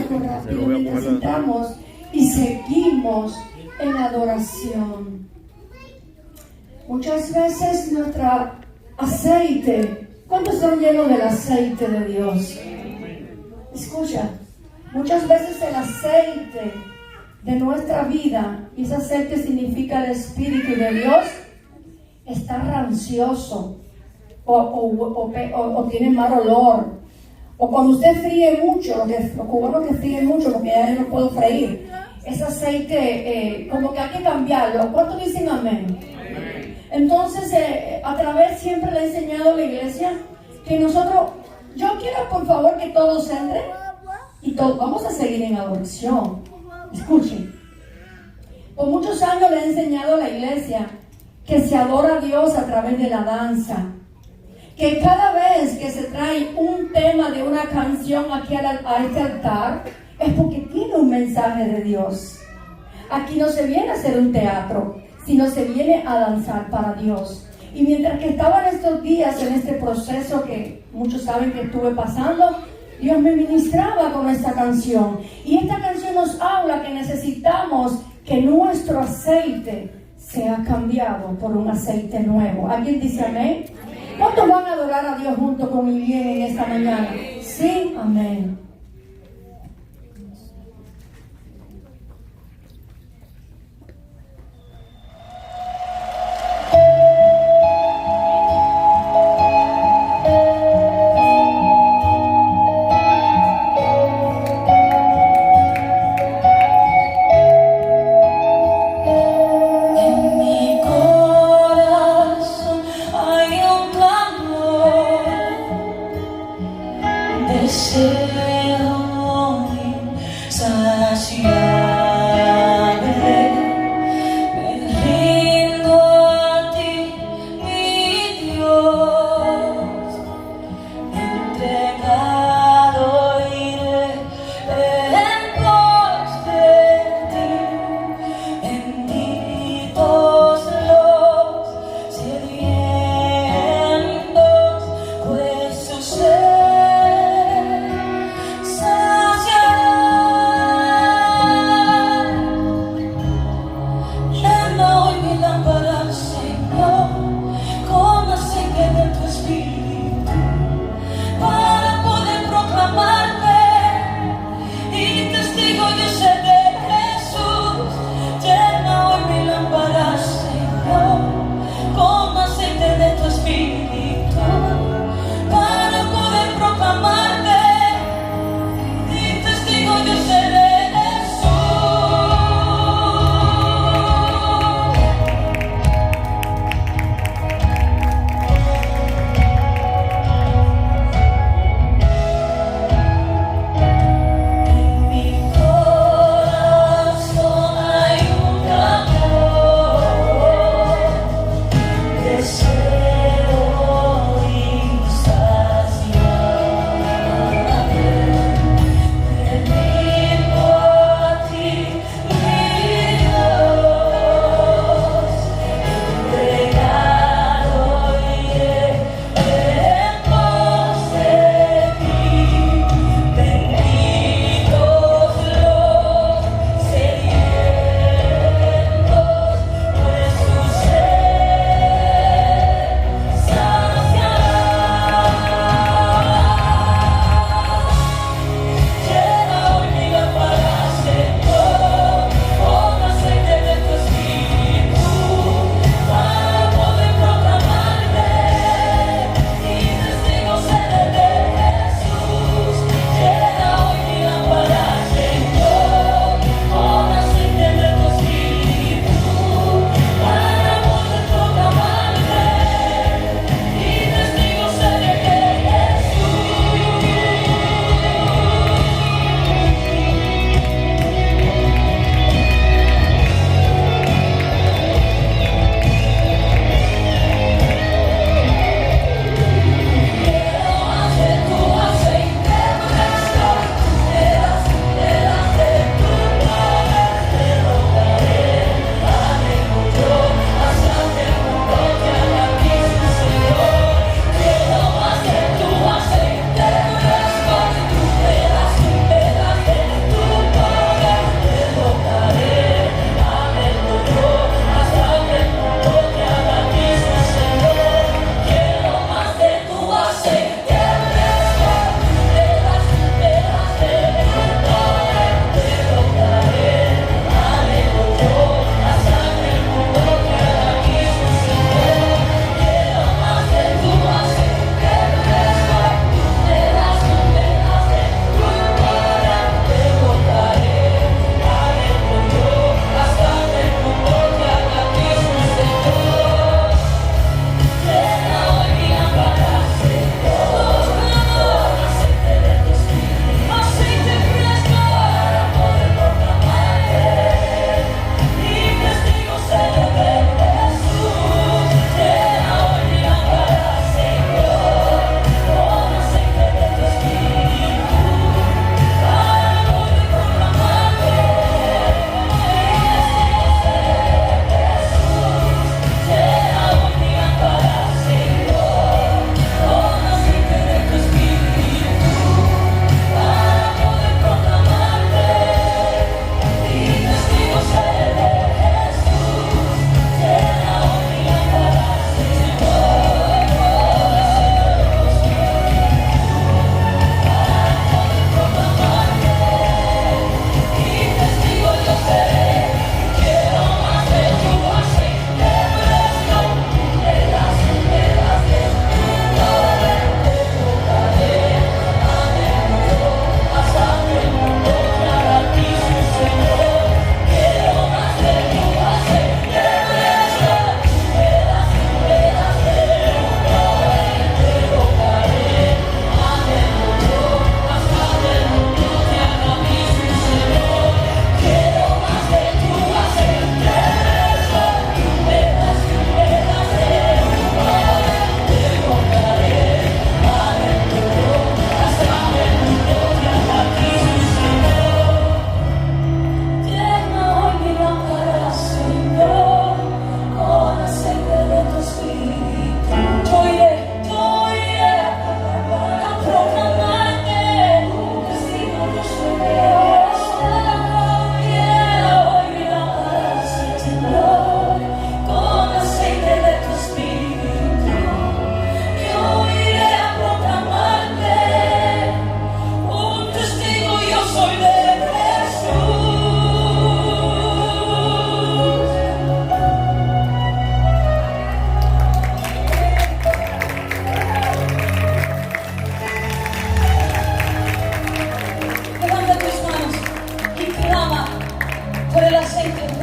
algo rápido mientras entramos y seguimos en adoración. Muchas veces nuestro aceite, ¿cuántos están llenos del aceite de Dios? Escucha, muchas veces el aceite de nuestra vida, y ese aceite significa el Espíritu de Dios, está rancioso o tiene mal olor. O cuando usted fríe mucho, los cubanos que fríen mucho, porque ya no puedo freír, ese aceite como que hay que cambiarlo. ¿Cuántos dicen amén? Entonces, a través siempre le he enseñado a la iglesia que nosotros, yo quiero por favor que todos entren y todos vamos a seguir en adoración. Escuchen, por muchos años le he enseñado a la iglesia que se adora a Dios a través de la danza, que cada vez que se trae un tema de una canción aquí a este altar es porque tiene un mensaje de Dios. Aquí no se viene a hacer un teatro, sino se viene a danzar para Dios. Y mientras que estaba en estos días, en este proceso que muchos saben que estuve pasando, Dios me ministraba con esta canción. Y esta canción nos habla que necesitamos que nuestro aceite sea cambiado por un aceite nuevo. ¿Alguien dice amén? ¿Cuántos van a adorar a Dios junto con mi bien en esta mañana? Sí, amén. Deseo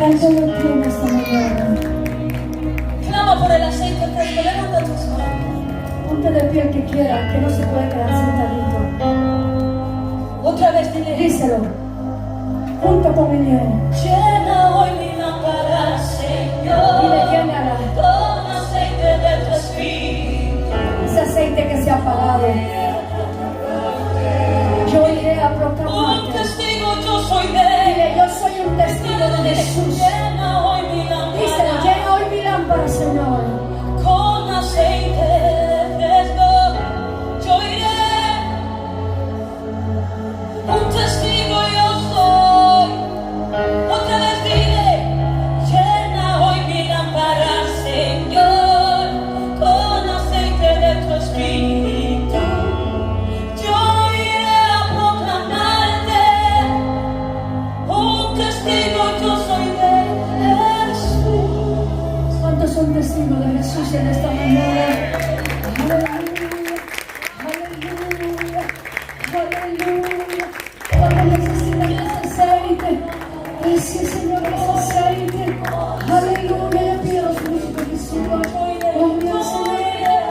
Tanto lo tiene esta mañana. Clama por el aceite fresco. Levanta tus manos. Ponte de pie el que quiera, que no se puede quedar sentadito. Otra vez dile. Díselo, junto con Eliel. Llena hoy mi lámpara, Señor. Dile, llénala. Con aceite de tu espíritu. Ese aceite que se ha apagado. Yo iré a Un proclamarte. testigo yo soy de él. Dile, yo soy un testigo de Jesús. Llena hoy mi Díselo, lámpara. llena hoy mi lámpara, Señor. Con aceite fresco yo iré. Un testigo yo soy. Otra vez dile. Llena hoy mi lámpara, Señor. Con aceite de tu espíritu. Yo iré a proclamarte. Un testigo yo soy de Jesús. ¿Cuántos son testigos de Jesús en esta mañana? Aleluya, aleluya, aleluya. ¿Cuántos necesitan ese aceite? Gracias, Señor, ese aceite. Aleluya, le pido a los músicos que suban. Gloria al Señor.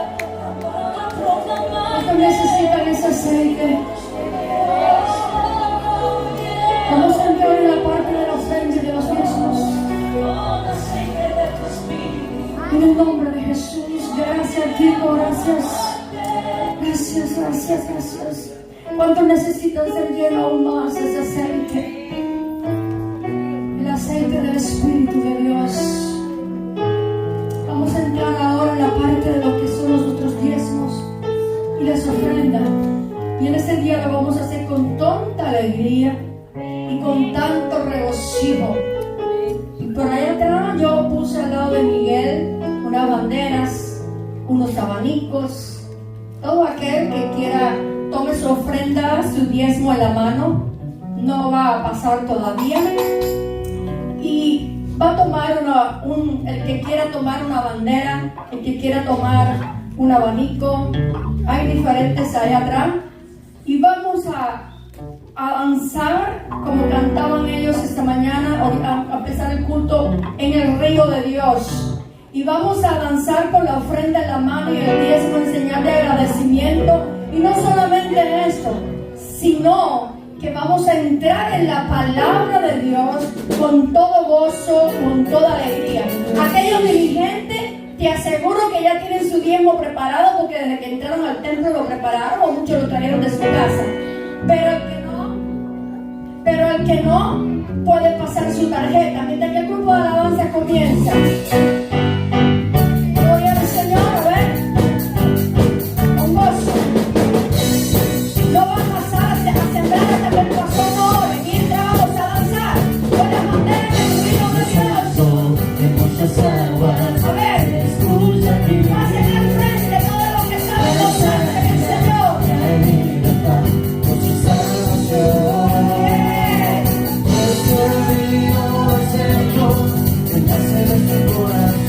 ¿Cuántos necesitan ese aceite? Vamos a entrar en la parte de la ofrenda y de los diezmos. En el nombre de Jesús, gracias, Chico, gracias. Gracias, gracias, gracias. ¿Cuánto necesitan ser llenos aún más de ese aceite? El aceite del Espíritu de Dios. Vamos a entrar ahora en la parte de lo que son los otros diezmos y las ofrendas. Y en este día lo vamos a hacer con tanta alegría y con tanto regocijo. Y por ahí atrás yo puse al lado de Miguel unas banderas, unos abanicos. Todo aquel que quiera tome su ofrenda, su diezmo en la mano. No va a pasar todavía. Y va a tomar el que quiera tomar una bandera, el que quiera tomar un abanico. Hay diferentes allá atrás. Y vamos a danzar como cantaban ellos esta mañana, a empezar el culto en el río de Dios. Y vamos a danzar con la ofrenda en la mano y el diezmo en señal de agradecimiento. Y no solamente esto, sino que vamos a entrar en la palabra de Dios con todo gozo, con toda alegría. Aquellos dirigentes, te aseguro que ya tienen su diezmo preparado, porque desde que entraron al templo lo prepararon, o muchos lo trajeron de su casa. Pero el que no puede pasar su tarjeta mientras que el grupo de alabanza comienza. Gloria al Señor, a ver, con gozo. No va a pasar a sembrar hasta que el pastor no ore. Mientras vamos a danzar con las banderas del río de Dios. A ver, pasen al frente todo lo que saben los ángeles del Señor. Señor, que nace de tu corazón.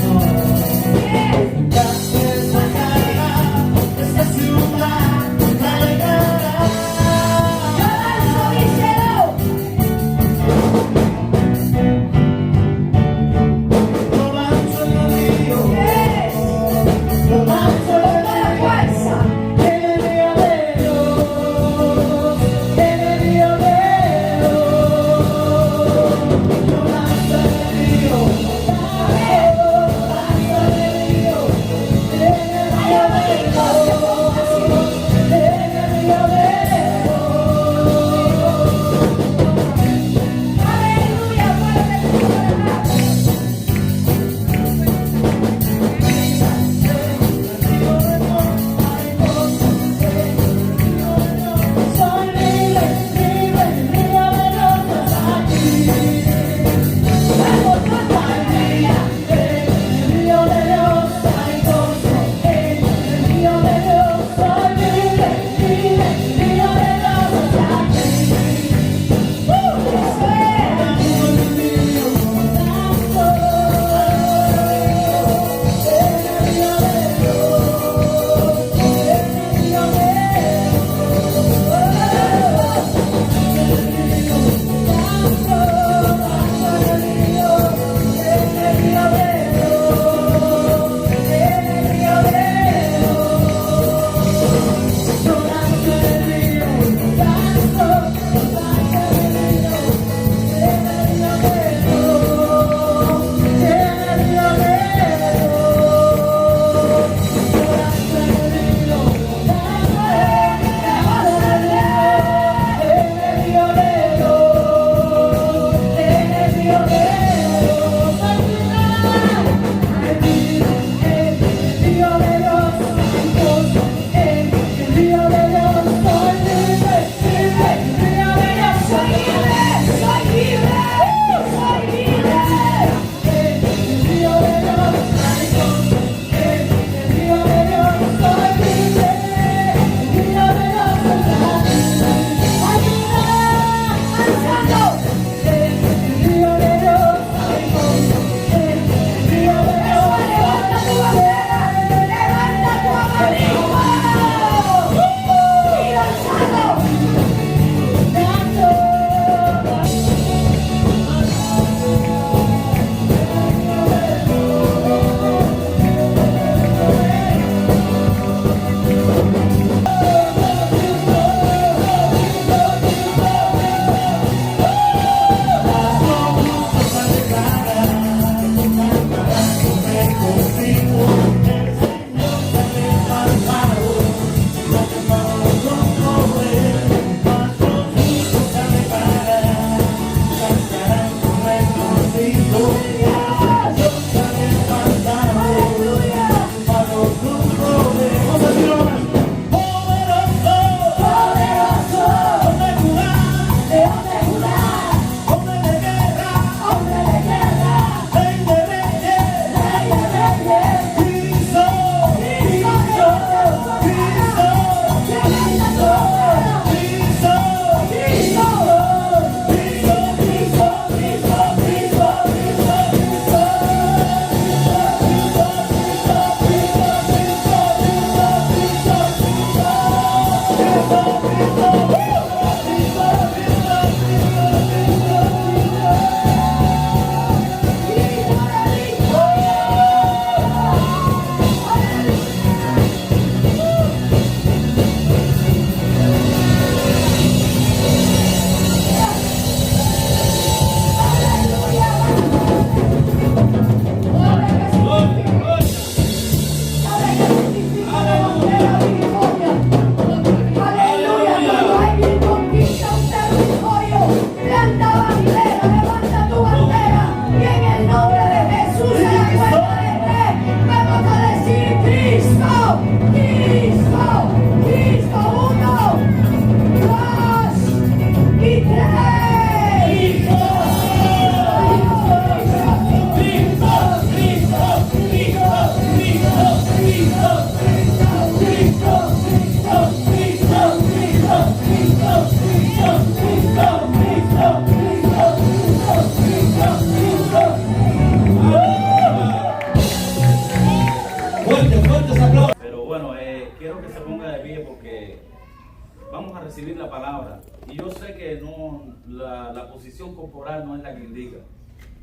recibir la palabra. Y yo sé que no, la posición corporal no es la que indica.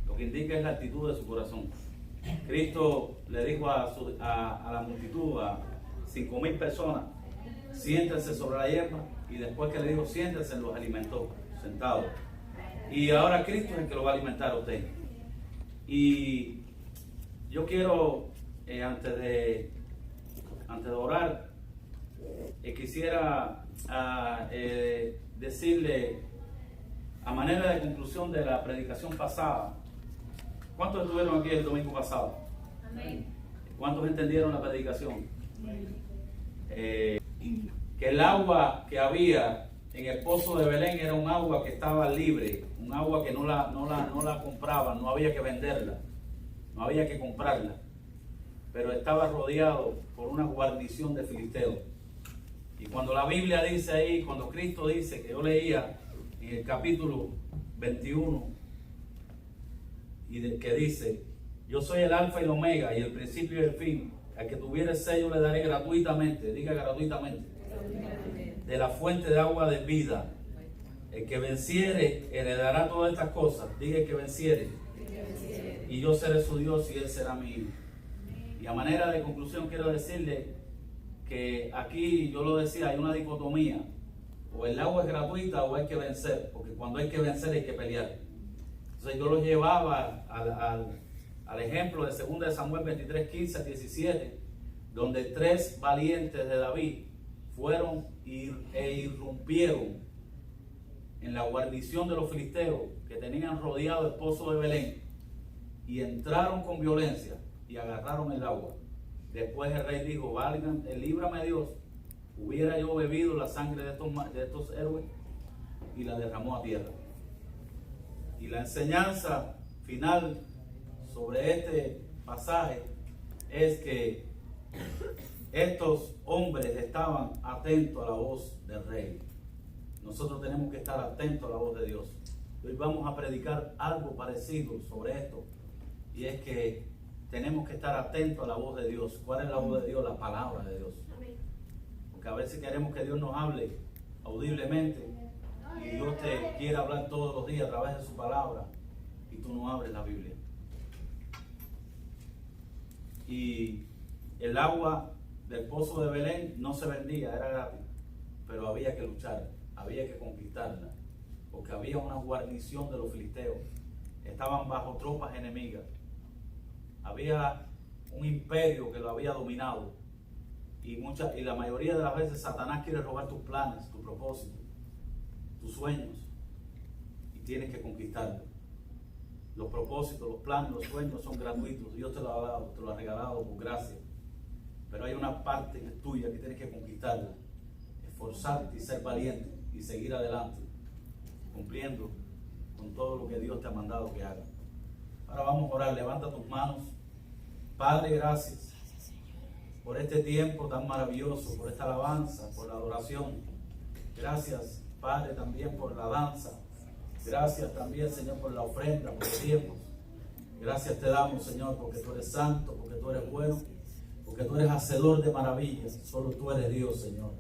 Lo que indica es la actitud de su corazón. Cristo le dijo a la multitud, a 5,000 personas, siéntense sobre la hierba, y después que le dijo siéntense, los alimentó sentados. Y ahora Cristo es el que lo va a alimentar a usted. Y yo quiero, antes de orar, quisiera decirle, a manera de conclusión de la predicación pasada, ¿cuántos estuvieron aquí el domingo pasado? Amén. ¿Cuántos entendieron la predicación? Que el agua que había en el pozo de Belén era un agua que estaba libre, un agua que no la compraban, no había que venderla, no había que comprarla, pero estaba rodeado por una guarnición de filisteos. Y cuando la Biblia dice ahí, cuando Cristo dice, que yo leía en el capítulo 21, que dice, yo soy el alfa y el omega y el principio y el fin, al que tuviere sello le daré gratuitamente, diga gratuitamente, de la fuente de agua de vida. El que venciere heredará todas estas cosas, diga el que venciere, y yo seré su Dios y él será mi hijo. Y a manera de conclusión quiero decirle que aquí, yo lo decía, hay una dicotomía: o el agua es gratuita o hay que vencer, porque cuando hay que vencer hay que pelear. Entonces yo lo llevaba al ejemplo de 2 Samuel 23, 15 a 17, donde 3 valientes de David fueron e irrumpieron en la guarnición de los filisteos que tenían rodeado el pozo de Belén, y entraron con violencia y agarraron el agua. Después el rey dijo, valgan, líbrame Dios, hubiera yo bebido la sangre de estos héroes, y la derramó a tierra. Y la enseñanza final sobre este pasaje es que estos hombres estaban atentos a la voz del rey. Nosotros tenemos que estar atentos a la voz de Dios. Hoy vamos a predicar algo parecido sobre esto, y es que tenemos que estar atentos a la voz de Dios. ¿Cuál es la voz de Dios? La palabra de Dios. Porque a veces queremos que Dios nos hable audiblemente, y Dios te quiere hablar todos los días a través de su palabra, y tú no abres la Biblia. Y el agua del pozo de Belén no se vendía, era gratis, pero había que luchar, había que conquistarla, porque había una guarnición de los filisteos, estaban bajo tropas enemigas, había un imperio que lo había dominado, y la mayoría de las veces Satanás quiere robar tus planes, tus propósitos, tus sueños, y tienes que conquistarlos. Los propósitos, los planes, los sueños son gratuitos. Dios te lo ha dado, te lo ha regalado por gracia. Pero hay una parte tuya que tienes que conquistarla, esforzarte y ser valiente y seguir adelante, cumpliendo con todo lo que Dios te ha mandado que haga. Ahora vamos a orar. Levanta tus manos. Padre, gracias por este tiempo tan maravilloso, por esta alabanza, por la adoración. Gracias, Padre, también por la danza. Gracias también, Señor, por la ofrenda, por los tiempos. Gracias te damos, Señor, porque tú eres santo, porque tú eres bueno, porque tú eres hacedor de maravillas. Solo tú eres Dios, Señor.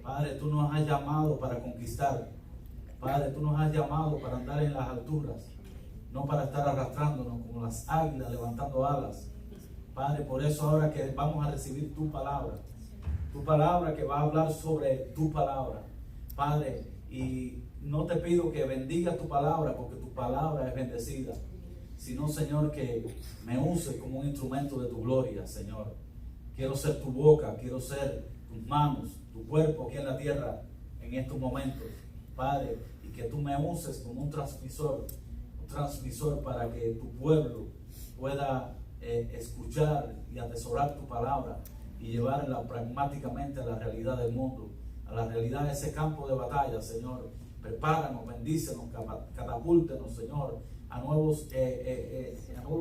Padre, tú nos has llamado para conquistar. Padre, tú nos has llamado para andar en las alturas, no para estar arrastrándonos como las águilas levantando alas. Padre, por eso ahora que vamos a recibir tu palabra que va a hablar sobre tu palabra, Padre, y no te pido que bendigas tu palabra porque tu palabra es bendecida, sino, Señor, que me uses como un instrumento de tu gloria, Señor. Quiero ser tu boca, quiero ser tus manos, tu cuerpo aquí en la tierra en estos momentos, Padre, y que tú me uses como un transmisor para que tu pueblo pueda escuchar y atesorar tu palabra y llevarla pragmáticamente a la realidad del mundo, a la realidad de ese campo de batalla, Señor. Prepáranos, bendícenos, catapúltenos, Señor, a nuevo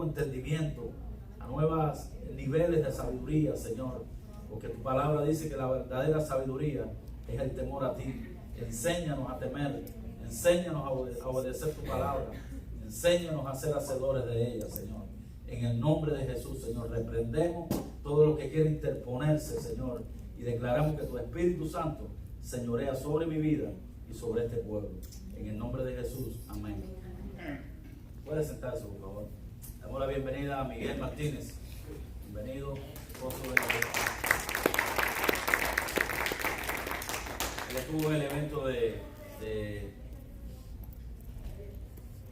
entendimiento, a nuevos niveles de sabiduría, Señor, porque tu palabra dice que la verdadera sabiduría es el temor a ti. Enséñanos a temer, enséñanos a obedecer tu palabra, enséñanos a ser hacedores de ella, Señor. En el nombre de Jesús, Señor, reprendemos todo lo que quiere interponerse, Señor, y declaramos que tu Espíritu Santo señorea sobre mi vida y sobre este pueblo. En el nombre de Jesús, amén. Puede sentarse, por favor. Damos la bienvenida a Miguel Martínez. Bienvenido, esposo de la iglesia. Él estuvo en el evento de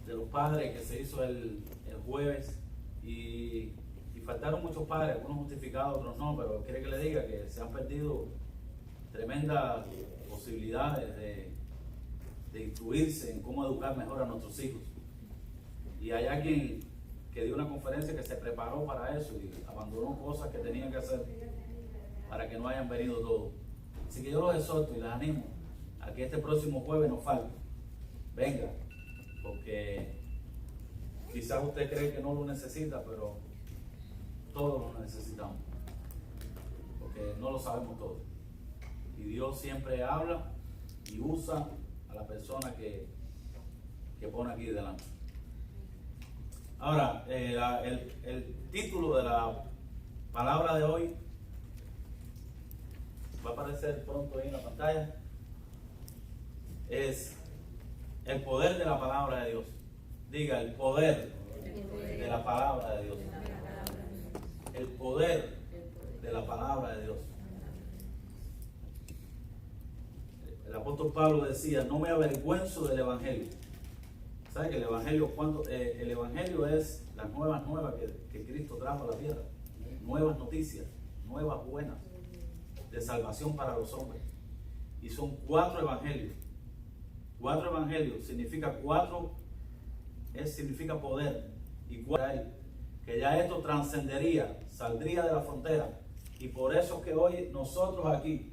los padres que se hizo el jueves y faltaron muchos padres, algunos justificados, otros no, pero quiere que le diga que se han perdido tremendas posibilidades de instruirse en cómo educar mejor a nuestros hijos. Y hay alguien que dio una conferencia que se preparó para eso y abandonó cosas que tenían que hacer para que no hayan venido todos. Así que yo los exhorto y les animo a que este próximo jueves no falte. Venga, porque quizás usted cree que no lo necesita, pero todos lo necesitamos, porque no lo sabemos todo. Y Dios siempre habla y usa a la persona que pone aquí delante. Ahora, el título de la palabra de hoy va a aparecer pronto ahí en la pantalla. Es el poder de la palabra de Dios. Diga, el poder de la palabra de Dios. El poder de la palabra de Dios. El apóstol Pablo decía, no me avergüenzo del evangelio. ¿Sabe que el evangelio, el evangelio es las nuevas que Cristo trajo a la tierra? Nuevas noticias, nuevas buenas de salvación para los hombres. Y son 4 evangelios. 4 evangelios significa significa poder. Y 4 que ya esto trascendería, saldría de la frontera. Y por eso que hoy nosotros aquí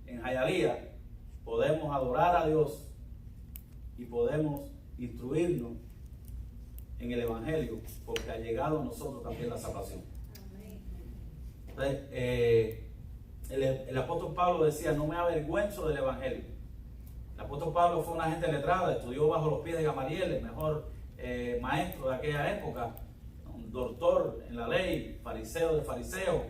en Hialeah podemos adorar a Dios y podemos instruirnos en el evangelio, porque ha llegado a nosotros también la salvación. Entonces, el apóstol Pablo decía, no me avergüenzo del evangelio. El apóstol Pablo fue una gente letrada, estudió bajo los pies de Gamaliel, el mejor maestro de aquella época, un doctor en la ley, fariseo de fariseos,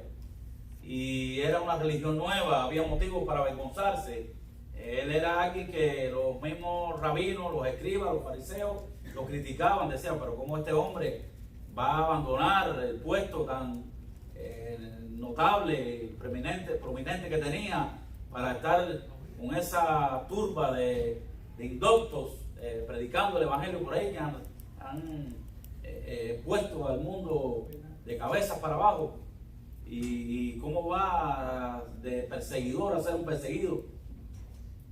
y era una religión nueva, había motivos para avergonzarse. Él era alguien que los mismos rabinos, los escribas, los fariseos, lo criticaban, decían, pero ¿cómo este hombre va a abandonar el puesto tan notable, prominente que tenía para estar con esa turba de indoctos predicando el evangelio por ahí, que han puesto al mundo de cabeza para abajo? Y cómo va de perseguidor a ser un perseguido.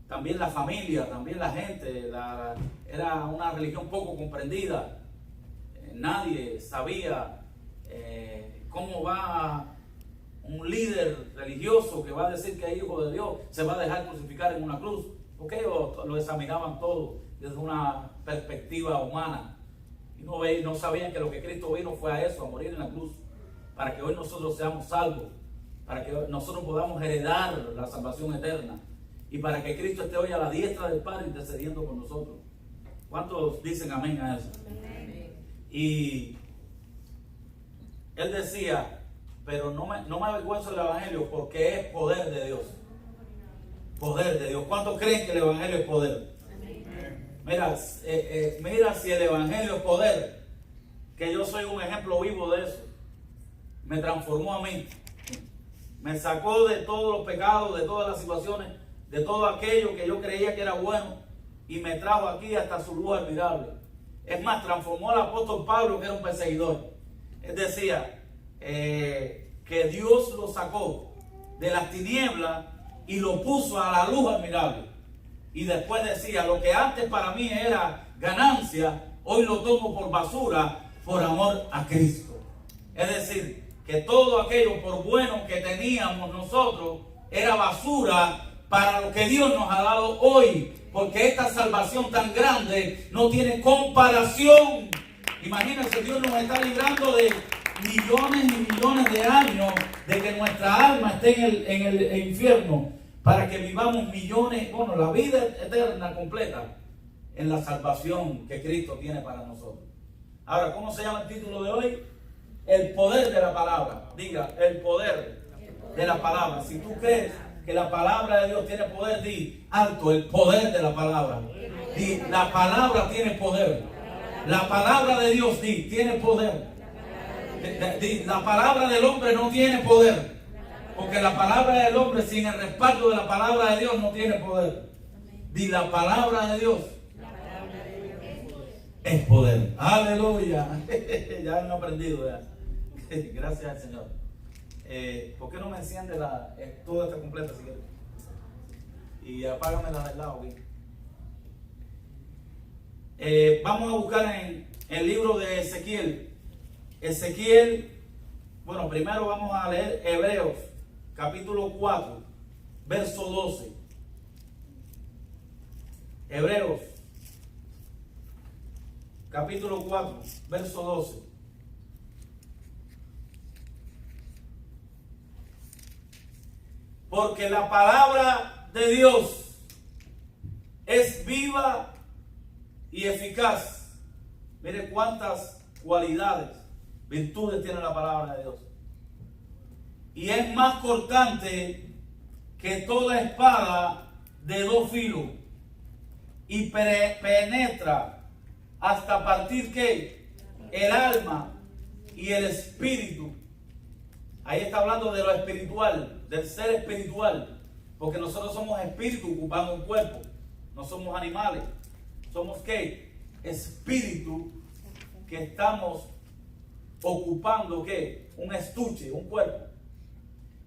También la familia, también la gente, era una religión poco comprendida. Nadie sabía cómo va un líder religioso que va a decir que es hijo de Dios, se va a dejar crucificar en una cruz. Porque ellos lo examinaban todo desde una perspectiva humana. Y no sabían que lo que Cristo vino fue a eso, a morir en la cruz, para que hoy nosotros seamos salvos, para que nosotros podamos heredar la salvación eterna. Y para que Cristo esté hoy a la diestra del Padre intercediendo con nosotros. ¿Cuántos dicen amén a eso? Amén. Y él decía, pero no me avergüenzo del evangelio porque es poder de Dios. Poder de Dios. ¿Cuántos creen que el evangelio es poder? Amén. Mira si el evangelio es poder, que yo soy un ejemplo vivo de eso. Me transformó a mí. Me sacó de todos los pecados, de todas las situaciones, de todo aquello que yo creía que era bueno, y me trajo aquí hasta su luz admirable. Es más, transformó al apóstol Pablo, que era un perseguidor. Él decía que Dios lo sacó de las tinieblas y lo puso a la luz admirable. Y después decía, lo que antes para mí era ganancia, hoy lo tomo por basura por amor a Cristo. Es decir, que todo aquello por bueno que teníamos nosotros era basura para lo que Dios nos ha dado hoy, porque esta salvación tan grande no tiene comparación. Imagínense, Dios nos está librando de millones y millones de años de que nuestra alma esté en el infierno, para que vivamos la vida eterna completa en la salvación que Cristo tiene para nosotros. Ahora, ¿cómo se llama el título de hoy? El poder de la palabra. Diga, el poder de la palabra. Si tú crees que que la palabra de Dios tiene poder. Di alto, el poder de la palabra. Di, la palabra tiene poder. La palabra de Dios, di, tiene poder. Di, la palabra del hombre no tiene poder. Porque la palabra del hombre sin el respaldo de la palabra de Dios no tiene poder. Di, la palabra de Dios es poder. Aleluya. Ya han aprendido ya. Gracias al Señor. ¿Por qué no me enciende toda esta completa si quieres? Y apágame la del lado. Vamos a buscar en el libro de Ezequiel. Bueno, primero vamos a leer Hebreos, capítulo 4, verso 12. Hebreos, capítulo 4, verso 12. Porque la palabra de Dios es viva y eficaz. Mire cuántas cualidades, virtudes tiene la palabra de Dios. Y es más cortante que toda espada de dos filos. Y penetra hasta partir ¿qué? El alma y el espíritu. Ahí está hablando de lo espiritual, del ser espiritual. Porque nosotros somos espíritu ocupando un cuerpo. No somos animales. Somos ¿qué? Espíritu que estamos ocupando ¿qué? Un estuche, un cuerpo.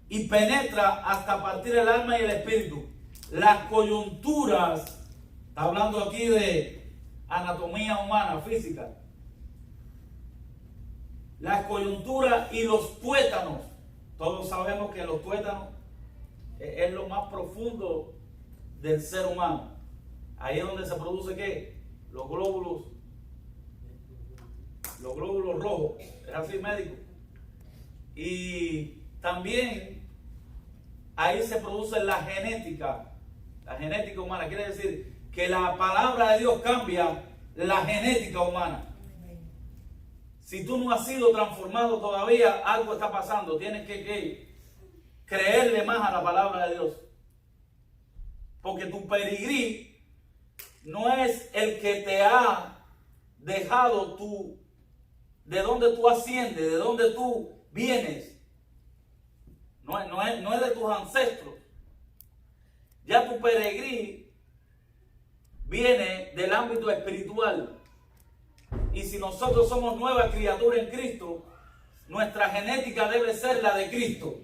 Y penetra hasta partir el alma y el espíritu. Las coyunturas, está hablando aquí de anatomía humana, física. Las coyunturas y los tuétanos. Todos sabemos que los tuétanos es lo más profundo del ser humano. Ahí es donde se produce ¿qué? Los glóbulos rojos. Es así médico. Y también ahí se produce la genética. La genética humana quiere decir que la palabra de Dios cambia la genética humana. Si tú no has sido transformado todavía, algo está pasando. Tienes que creerle más a la palabra de Dios. Porque tu peregrí no es el que te ha dejado de donde tú asciendes, de donde tú vienes. No es de tus ancestros. Ya tu peregrí viene del ámbito espiritual. Y si nosotros somos nueva criatura en Cristo, nuestra genética debe ser la de Cristo.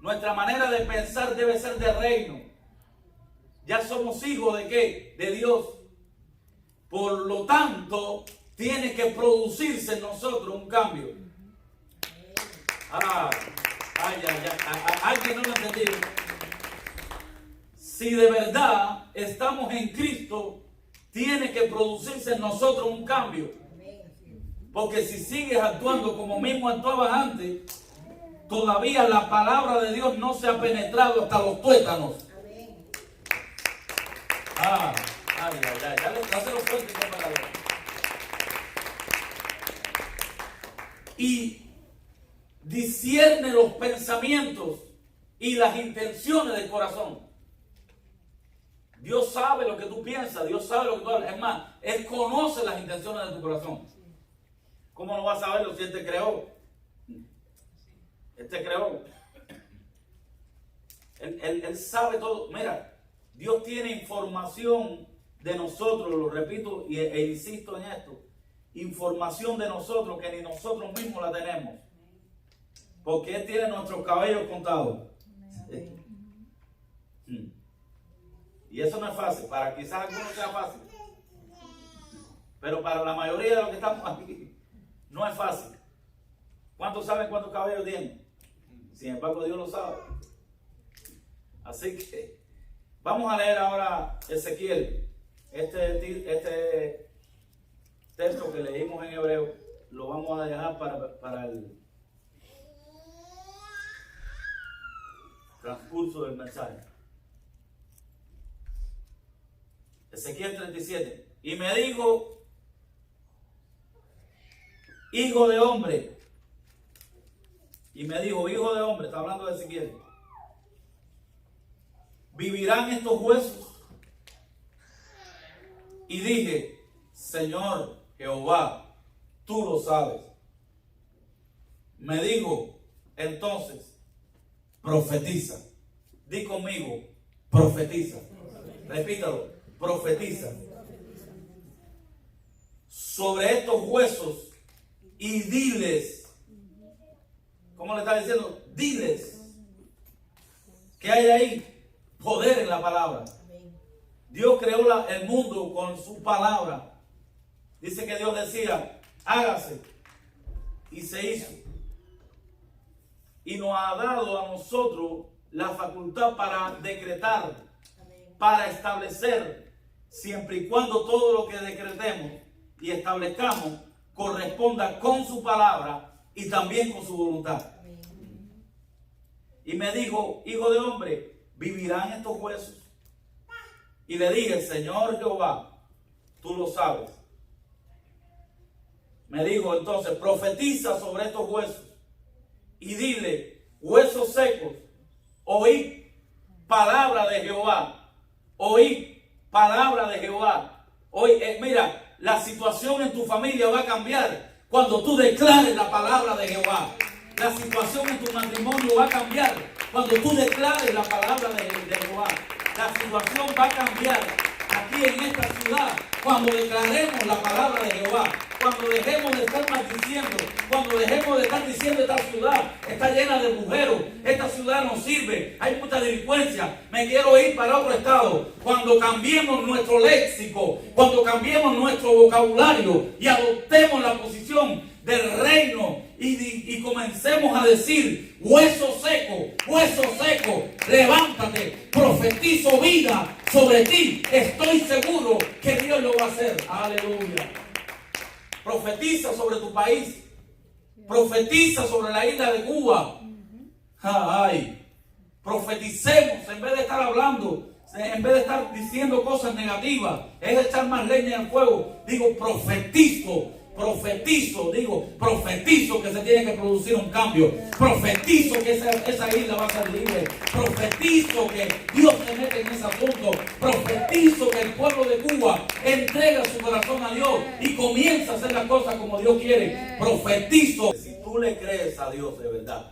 Nuestra manera de pensar debe ser de reino. Ya somos hijos de ¿qué? De Dios. Por lo tanto, tiene que producirse en nosotros un cambio. Alguien no lo entendió. Si de verdad estamos en Cristo, tiene que producirse en nosotros un cambio. Porque si sigues actuando como mismo actuabas antes, todavía la palabra de Dios no se ha penetrado hasta los tuétanos. Ya se lo fuerte con palabra. Y discierne los pensamientos y las intenciones del corazón. Dios sabe lo que tú piensas, Dios sabe lo que tú hablas. Es más, Él conoce las intenciones de tu corazón. ¿Cómo no vas a saberlo si Él te creó? Él te creó. Él sabe todo. Mira, Dios tiene información de nosotros, lo repito e insisto en esto. Información de nosotros que ni nosotros mismos la tenemos. Porque Él tiene nuestros cabellos contados. Y eso no es fácil. Para quizás algunos sea fácil. Pero para la mayoría de los que estamos aquí, no es fácil. ¿Cuántos saben cuántos cabellos tienen? Sin embargo, Dios lo sabe. Así que vamos a leer ahora Ezequiel. Este texto que leímos en hebreo lo vamos a dejar para el transcurso del mensaje. Ezequiel 37. Y me dijo, hijo de hombre. Y me dijo, hijo de hombre, está hablando de Ezequiel. ¿vivirán estos huesos? Y dije, Señor Jehová, tú lo sabes. Me dijo, entonces, profetiza. Di conmigo, profetiza. Repítalo, profetiza. Sobre estos huesos y diles. ¿Cómo le está diciendo? Diles que hay ahí poder en la palabra. Dios creó el mundo con su palabra. Dice que Dios decía, hágase, y se hizo. Y nos ha dado a nosotros la facultad para decretar, para establecer, siempre y cuando todo lo que decretemos y establezcamos corresponda con su palabra y también con su voluntad. Y me dijo, hijo de hombre, ¿vivirán estos huesos? Y le dije, Señor Jehová, tú lo sabes. Me dijo entonces, profetiza sobre estos huesos y dile, huesos secos, oíd palabra de Jehová, oíd palabra de Jehová. Hoy, mira, la situación en tu familia va a cambiar cuando tú declares la palabra de Jehová. La situación en tu matrimonio va a cambiar cuando tú declares la palabra de Jehová. La situación va a cambiar aquí en esta ciudad cuando declaremos la palabra de Jehová. Cuando dejemos de estar maldiciendo, cuando dejemos de estar diciendo esta ciudad está llena de mujeres, esta ciudad no sirve, hay mucha delincuencia, me quiero ir para otro estado. Cuando cambiemos nuestro léxico, cuando cambiemos nuestro vocabulario y adoptemos la posición del reino y comencemos a decir, hueso seco, levántate, profetizo vida sobre ti, estoy seguro que Dios lo va a hacer. Aleluya. Profetiza sobre tu país. Profetiza sobre la isla de Cuba. Ay, profeticemos en vez de estar hablando, en vez de estar diciendo cosas negativas, es echar más leña al fuego. Digo, profetizo que se tiene que producir un cambio. Profetizo que esa isla va a ser libre. Profetizo que Dios se mete en ese asunto. Profetizo que el pueblo de Cuba entrega su corazón a Dios y comienza a hacer las cosas como Dios quiere. Profetizo. Si tú le crees a Dios de verdad,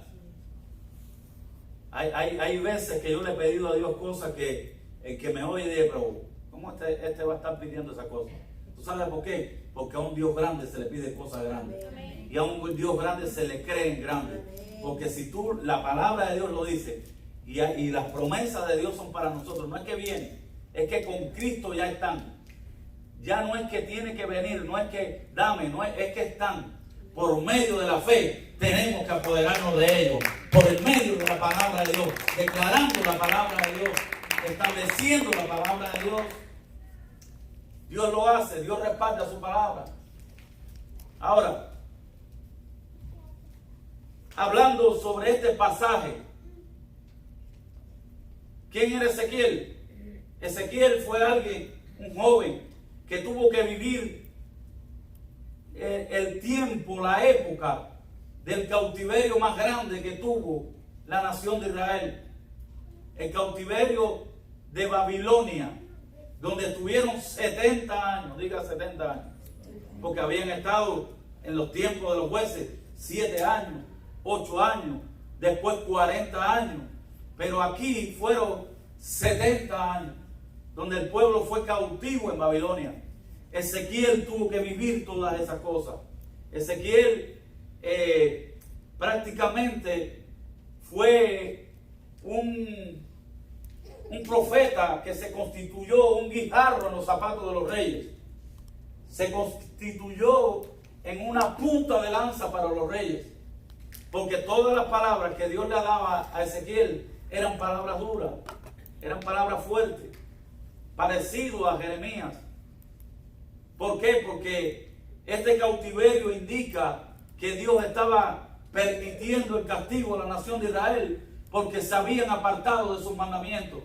hay veces que yo le he pedido a Dios cosas que el que me oye dice, pero ¿cómo este va a estar pidiendo esa cosa? ¿Tú sabes por qué? Porque a un Dios grande se le pide cosas grandes. Y a un Dios grande se le cree en grande. Porque si tú, la palabra de Dios lo dice, y las promesas de Dios son para nosotros, no es que vienen, es que con Cristo ya están. Ya no es que tiene que venir, no es que dame, es que están. Por medio de la fe tenemos que apoderarnos de ellos. Por el medio de la palabra de Dios, declarando la palabra de Dios, estableciendo la palabra de Dios. Dios lo hace, Dios respalda su palabra. Ahora, hablando sobre este pasaje, ¿quién era Ezequiel? Ezequiel fue un joven que tuvo que vivir el tiempo, la época del cautiverio más grande que tuvo la nación de Israel. El cautiverio de Babilonia, donde estuvieron 70 años, diga 70 años, porque habían estado en los tiempos de los jueces 7 años, 8 años, después 40 años, pero aquí fueron 70 años, donde el pueblo fue cautivo en Babilonia. Ezequiel tuvo que vivir todas esas cosas. Ezequiel prácticamente fue un profeta que se constituyó un guijarro en los zapatos de los reyes. Se constituyó en una punta de lanza para los reyes. Porque todas las palabras que Dios le daba a Ezequiel eran palabras duras, eran palabras fuertes, parecido a Jeremías. ¿Por qué? Porque este cautiverio indica que Dios estaba permitiendo el castigo a la nación de Israel porque se habían apartado de sus mandamientos,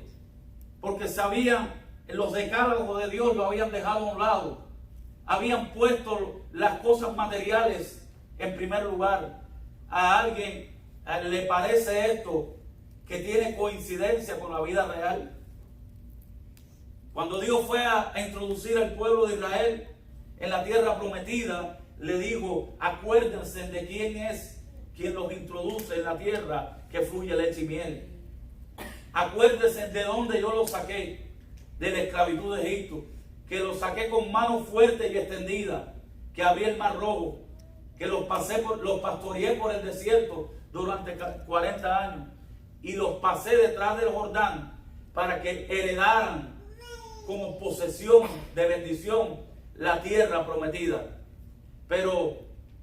porque los decálogos de Dios lo habían dejado a un lado, habían puesto las cosas materiales en primer lugar. A alguien le parece esto que tiene coincidencia con la vida real. Cuando Dios fue a introducir al pueblo de Israel en la tierra prometida, le dijo, acuérdense de quién es quien los introduce en la tierra que fluye leche y miel. Acuérdense de dónde yo los saqué, de la esclavitud de Egipto, que los saqué con mano fuerte y extendida, que abrí el mar rojo, que los pastoreé por el desierto durante 40 años y los pasé detrás del Jordán para que heredaran como posesión de bendición la tierra prometida. Pero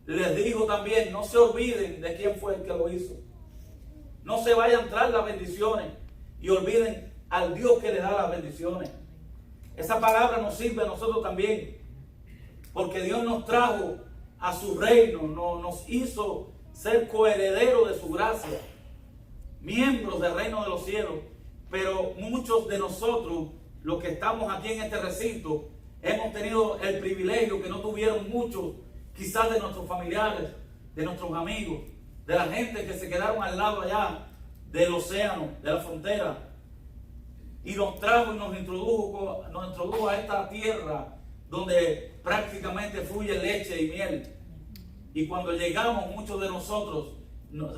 les dijo también, no se olviden de quién fue el que lo hizo. No se vayan tras las bendiciones y olviden al Dios que les da las bendiciones. Esa palabra nos sirve a nosotros también, porque Dios nos trajo a su reino, nos hizo ser coherederos de su gracia, miembros del reino de los cielos. Pero muchos de nosotros, los que estamos aquí en este recinto, hemos tenido el privilegio que no tuvieron muchos, quizás de nuestros familiares, de nuestros amigos, de la gente que se quedaron al lado allá del océano, de la frontera, y nos trajo y nos introdujo a esta tierra donde prácticamente fluye leche y miel. Y cuando llegamos, muchos de nosotros,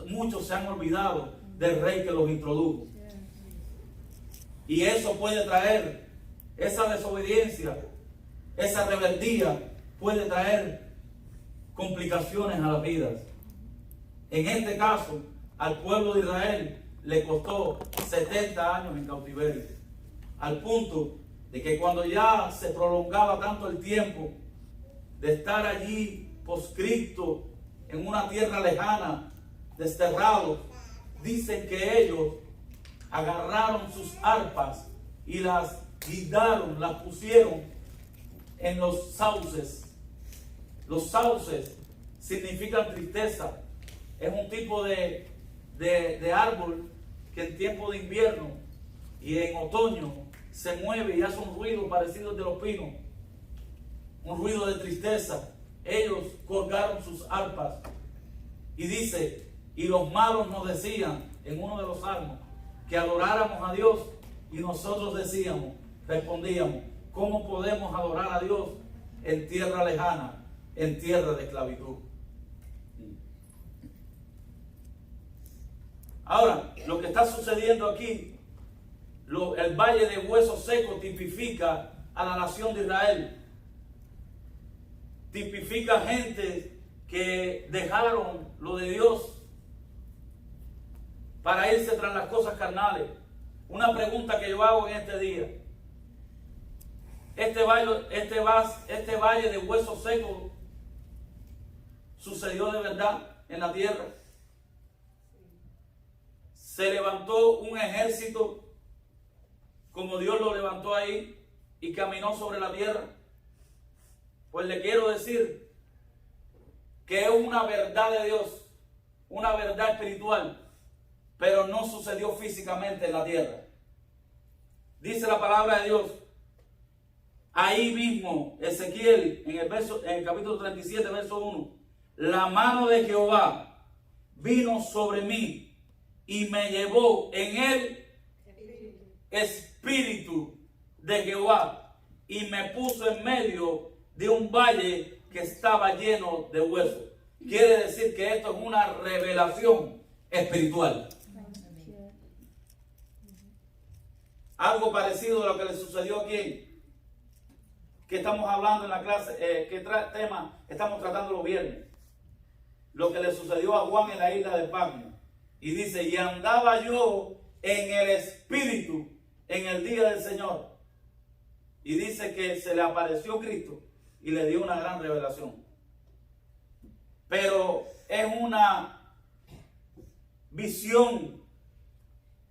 muchos se han olvidado del rey que los introdujo. Y eso puede traer, esa desobediencia, esa rebeldía, puede traer complicaciones a las vidas. En este caso, al pueblo de Israel le costó 70 años en cautiverio, al punto de que cuando ya se prolongaba tanto el tiempo de estar allí proscripto en una tierra lejana, desterrados, dicen que ellos agarraron sus arpas y las guindaron, las pusieron en los sauces. Los sauces significan tristeza. Es un tipo de árbol que en tiempo de invierno y en otoño se mueve y hace un ruido parecido al de los pinos, un ruido de tristeza. Ellos colgaron sus arpas y dice, y los malos nos decían en uno de los salmos que adoráramos a Dios, y nosotros respondíamos, ¿cómo podemos adorar a Dios en tierra lejana, en tierra de esclavitud? Ahora, lo que está sucediendo aquí, el valle de huesos secos tipifica a la nación de Israel. Tipifica gente que dejaron lo de Dios para irse tras las cosas carnales. Una pregunta que yo hago en este día. Este valle de huesos secos sucedió de verdad en la tierra. Se levantó un ejército como Dios lo levantó ahí y caminó sobre la tierra. Pues le quiero decir que es una verdad de Dios, una verdad espiritual, pero no sucedió físicamente en la tierra. Dice la palabra de Dios, ahí mismo, Ezequiel, en el capítulo 37, verso 1, la mano de Jehová vino sobre mí y me llevó en el espíritu de Jehová y me puso en medio de un valle que estaba lleno de huesos. Quiere decir que esto es una revelación espiritual. Algo parecido a lo que le sucedió aquí, que estamos hablando en la clase, tema estamos tratando los viernes. Lo que le sucedió a Juan en la isla de Patmos. Y dice, y andaba yo en el espíritu en el día del Señor. Y dice que se le apareció Cristo y le dio una gran revelación. Pero es una visión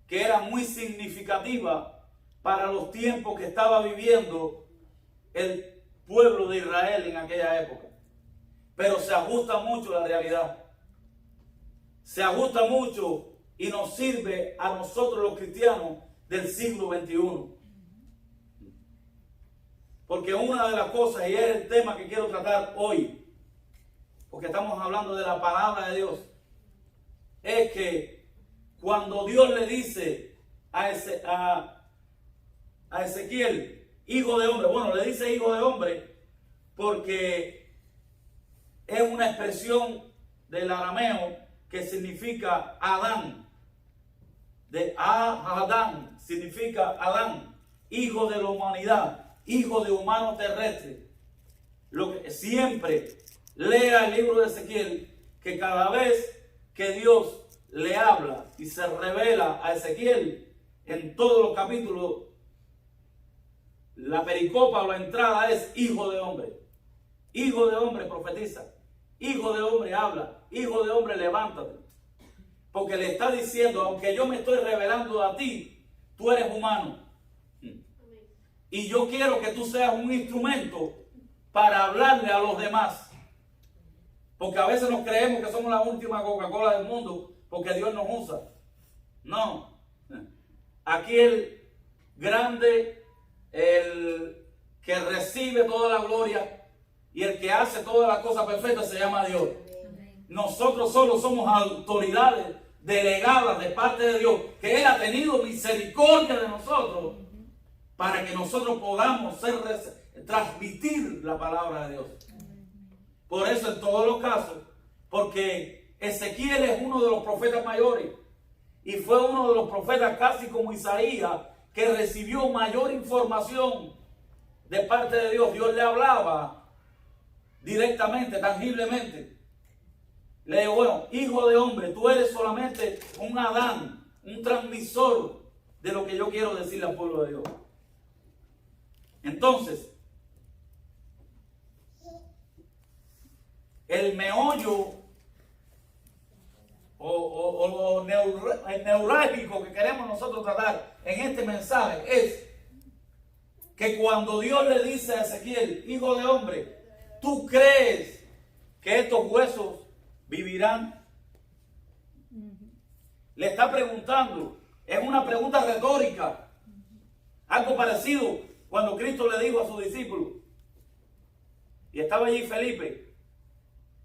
que era muy significativa para los tiempos que estaba viviendo el pueblo de Israel en aquella época. Pero se ajusta mucho a la realidad. Se ajusta mucho y nos sirve a nosotros los cristianos del siglo XXI. Porque una de las cosas, y es el tema que quiero tratar hoy, porque estamos hablando de la palabra de Dios, es que cuando Dios le dice a Ezequiel hijo de hombre. Bueno, le dice hijo de hombre porque es una expresión del arameo que significa Adán. De Adán significa Adán, hijo de la humanidad, hijo de humano terrestre. Lo que siempre lea el libro de Ezequiel, que cada vez que Dios le habla y se revela a Ezequiel en todos los capítulos, la pericopa o la entrada es hijo de hombre. Hijo de hombre profetiza, hijo de hombre habla, hijo de hombre levántate. Porque le está diciendo, aunque yo me estoy revelando a ti, tú eres humano. Y yo quiero que tú seas un instrumento para hablarle a los demás. Porque a veces nos creemos que somos la última Coca-Cola del mundo porque Dios nos usa. No. Aquí el grande, el que recibe toda la gloria y el que hace todas las cosas perfectas se llama Dios. Nosotros solo somos autoridades delegadas de parte de Dios, que Él ha tenido misericordia de nosotros para que nosotros podamos transmitir la palabra de Dios. Por eso en todos los casos, porque Ezequiel es uno de los profetas mayores y fue uno de los profetas casi como Isaías que recibió mayor información de parte de Dios. Dios le hablaba directamente, tangiblemente. Le digo, bueno, hijo de hombre, tú eres solamente un Adán, un transmisor de lo que yo quiero decirle al pueblo de Dios. Entonces, el meollo o el neurálgico que queremos nosotros tratar en este mensaje es que cuando Dios le dice a Ezequiel, hijo de hombre, ¿tú crees que estos huesos vivirán? Le está preguntando, es una pregunta retórica, algo parecido cuando Cristo le dijo a sus discípulos, y estaba allí Felipe,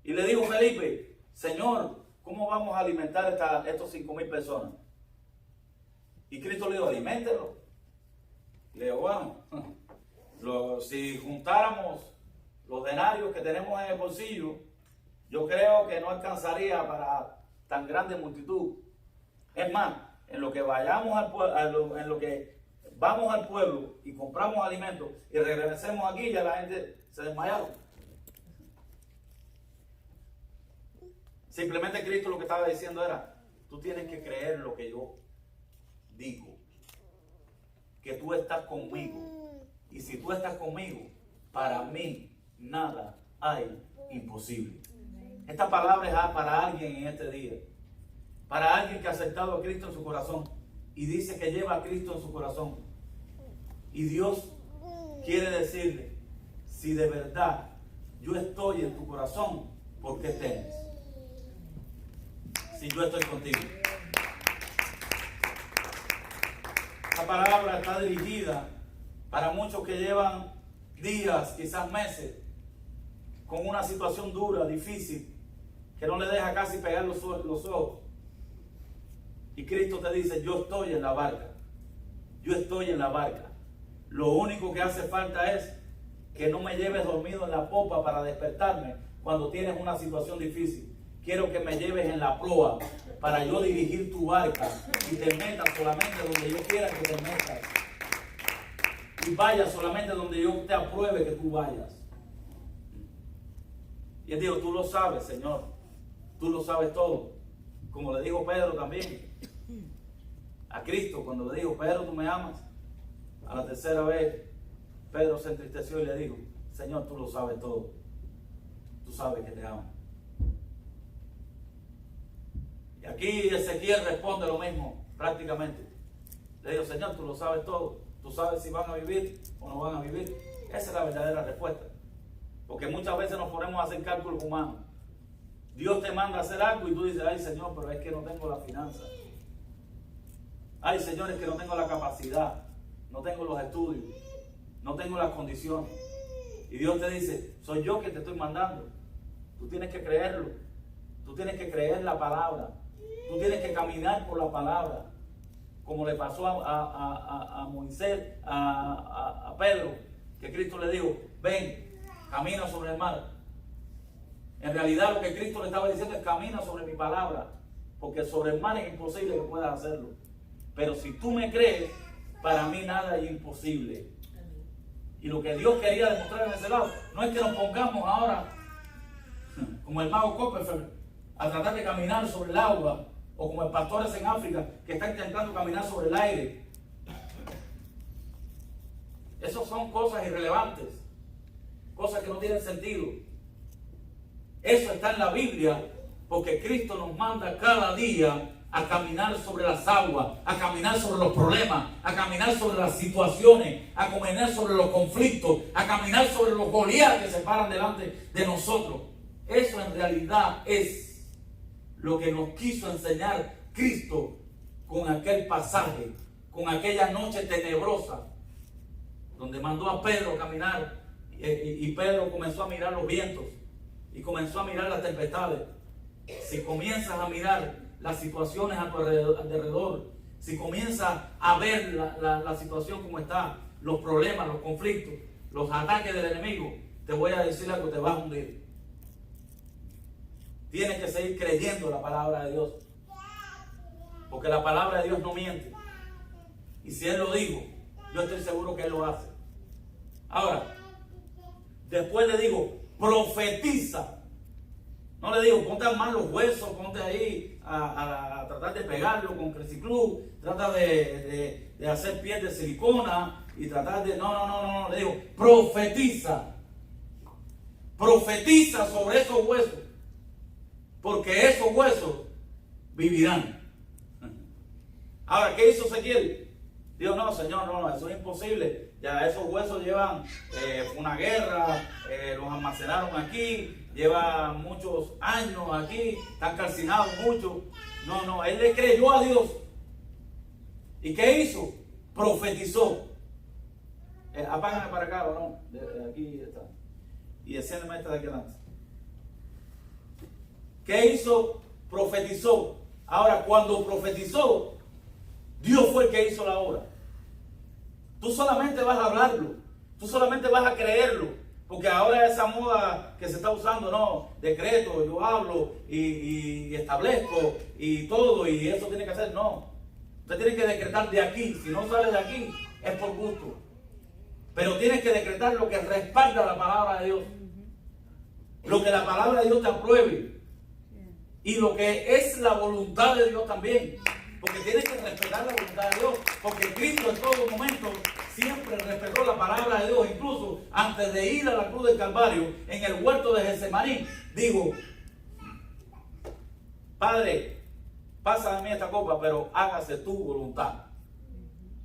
y le dijo Felipe, Señor, ¿cómo vamos a alimentar estos 5,000 personas? Y Cristo le dijo, aliméntenlo. Le digo, bueno, si juntáramos los denarios que tenemos en el bolsillo, yo creo que no alcanzaría para tan grande multitud. Es más, en lo que vayamos al pueblo, en lo que vamos al pueblo y compramos alimentos y regresemos aquí, ya la gente se desmayaron. Simplemente Cristo lo que estaba diciendo era, tú tienes que creer lo que yo digo, que tú estás conmigo. Y si tú estás conmigo, para mí nada hay imposible. Esta palabra es para alguien en este día. Para alguien que ha aceptado a Cristo en su corazón y dice que lleva a Cristo en su corazón. Y Dios quiere decirle, si de verdad yo estoy en tu corazón, ¿por qué temes? Si yo estoy contigo. Esta palabra está dirigida para muchos que llevan días, quizás meses, con una situación dura, difícil, que no le deja casi pegar los ojos. Y Cristo te dice, yo estoy en la barca. Yo estoy en la barca. Lo único que hace falta es que no me lleves dormido en la popa para despertarme cuando tienes una situación difícil. Quiero que me lleves en la proa para yo dirigir tu barca y te metas solamente donde yo quiera que te metas. Y vayas solamente donde yo te apruebe que tú vayas. Y él dijo, tú lo sabes, Señor. Tú lo sabes todo. Como le dijo Pedro también a Cristo, cuando le dijo, Pedro, ¿tú me amas? A la tercera vez, Pedro se entristeció y le dijo, Señor, tú lo sabes todo. Tú sabes que te amo. Y aquí Ezequiel responde lo mismo, prácticamente. Le digo, Señor, tú lo sabes todo. Tú sabes si van a vivir o no van a vivir. Esa es la verdadera respuesta. Porque muchas veces nos ponemos a hacer cálculos humanos. Dios te manda a hacer algo y tú dices, ay Señor, pero es que no tengo la finanza. Ay Señor, es que no tengo la capacidad. No tengo los estudios. No tengo las condiciones. Y Dios te dice, soy yo que te estoy mandando. Tú tienes que creerlo. Tú tienes que creer la palabra. Tú tienes que caminar por la palabra. como le pasó a Moisés, a Pedro, que Cristo le dijo, ven, camina sobre el mar. En realidad lo que Cristo le estaba diciendo es camina sobre mi palabra, porque sobre el mar es imposible que puedas hacerlo. Pero si tú me crees, para mí nada es imposible. Y lo que Dios quería demostrar en ese lado, no es que nos pongamos ahora, como el mago Copperfield, a tratar de caminar sobre el agua, o como el pastores en África, que están intentando caminar sobre el aire. Esas son cosas irrelevantes, cosas que no tienen sentido. Eso está en la Biblia, porque Cristo nos manda cada día a caminar sobre las aguas, a caminar sobre los problemas, a caminar sobre las situaciones, a caminar sobre los conflictos, a caminar sobre los Goliat que se paran delante de nosotros. Eso en realidad es lo que nos quiso enseñar Cristo con aquel pasaje, con aquella noche tenebrosa, donde mandó a Pedro a caminar y Pedro comenzó a mirar los vientos y comenzó a mirar las tempestades. Si comienzas a mirar las situaciones a tu alrededor, si comienzas a ver la situación como está, los problemas, los conflictos, los ataques del enemigo, te voy a decir algo, te vas a hundir. Tienes que seguir creyendo la palabra de Dios, porque la palabra de Dios no miente. Y si Él lo dijo, yo estoy seguro que Él lo hace. Ahora, después le digo, profetiza. No le digo, ponte a armar los huesos, ponte ahí a tratar de pegarlo con Cresiclub, trata de hacer piel de silicona y tratar de... No, le digo, profetiza. Profetiza sobre esos huesos, porque esos huesos vivirán. Ahora, ¿qué hizo Ezequiel? Dijo, no, Señor, no, eso es imposible. Ya esos huesos llevan una guerra, los almacenaron aquí, lleva muchos años aquí, están calcinados mucho. No, él le creyó a Dios. ¿Y qué hizo? Profetizó. Apágame para acá, ¿o no? De aquí está. Y enciéndeme esta de aquí adelante. ¿Qué hizo? Profetizó. Ahora, cuando profetizó, Dios fue el que hizo la obra. Tú solamente vas a hablarlo, tú solamente vas a creerlo, porque ahora esa moda que se está usando, no, decreto, yo hablo y establezco y todo, y eso tiene que hacer, no. Usted tiene que decretar de aquí, si no sale de aquí, es por gusto. Pero tienes que decretar lo que respalda la palabra de Dios, lo que la palabra de Dios te apruebe, y lo que es la voluntad de Dios también. Porque tienes que respetar la voluntad de Dios, porque Cristo en todo momento siempre respetó la palabra de Dios. Incluso antes de ir a la cruz del Calvario, en el huerto de Getsemaní, digo, Padre, pasa de mí esta copa, pero hágase tu voluntad.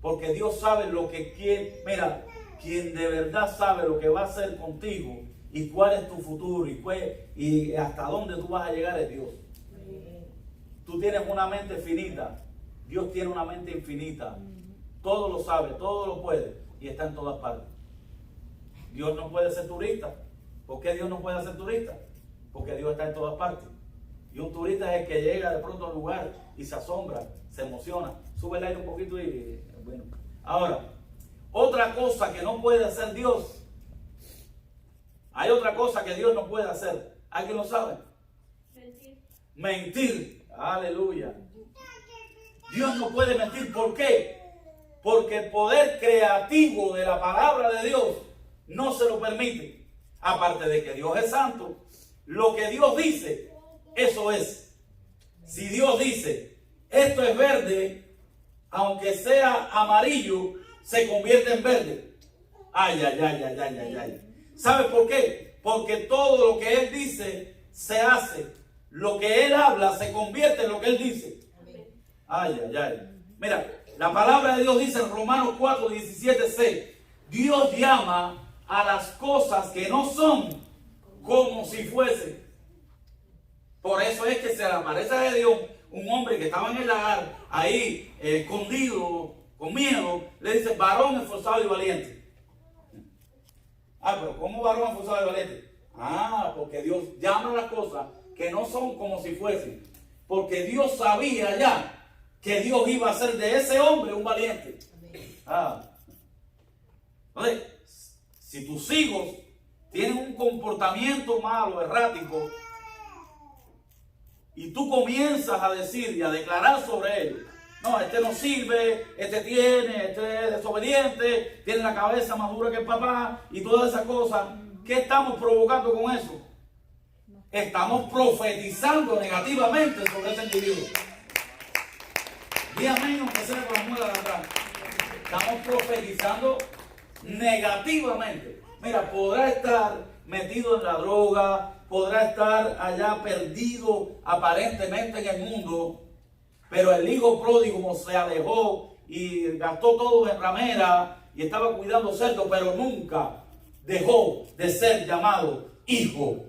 Porque Dios sabe lo que quiere. Mira, quien de verdad sabe lo que va a hacer contigo y cuál es tu futuro y hasta dónde tú vas a llegar es Dios. Tú tienes una mente finita, Dios tiene una mente infinita. Todo lo sabe, todo lo puede y está en todas partes. Dios no puede ser turista. ¿Por qué Dios no puede ser turista? Porque Dios está en todas partes. Y un turista es el que llega de pronto al lugar y se asombra, se emociona. Sube el aire un poquito y bueno. Ahora, otra cosa que no puede hacer Dios. Hay otra cosa que Dios no puede hacer. ¿Alguien lo sabe? Mentir. Aleluya. Dios no puede mentir. ¿Por qué? Porque el poder creativo de la palabra de Dios no se lo permite. Aparte de que Dios es santo, lo que Dios dice, eso es. Si Dios dice, esto es verde, aunque sea amarillo, se convierte en verde. Ay. ¿Sabe por qué? Porque todo lo que Él dice se hace. Lo que Él habla se convierte en lo que Él dice. Ay. Mira, la palabra de Dios dice en Romanos 4:17-6, Dios llama a las cosas que no son como si fuesen. Por eso es que se le aparece a Dios un hombre que estaba en el lagar, ahí escondido, con miedo, le dice, varón esforzado y valiente. Pero ¿cómo varón esforzado y valiente? Porque Dios llama a las cosas que no son como si fuesen. Porque Dios sabía ya que Dios iba a hacer de ese hombre un valiente. Entonces, si tus hijos tienen un comportamiento malo, errático, y tú comienzas a decir y a declarar sobre él, no, este no sirve, este es desobediente, tiene la cabeza más dura que el papá y todas esas cosas, ¿qué estamos provocando con eso? Estamos profetizando negativamente sobre ese individuo. Día menos que sea con la muela de atrás. Estamos profetizando negativamente. Mira, podrá estar metido en la droga, podrá estar allá perdido aparentemente en el mundo, pero el hijo pródigo se alejó y gastó todo en ramera y estaba cuidando cerdos, pero nunca dejó de ser llamado hijo.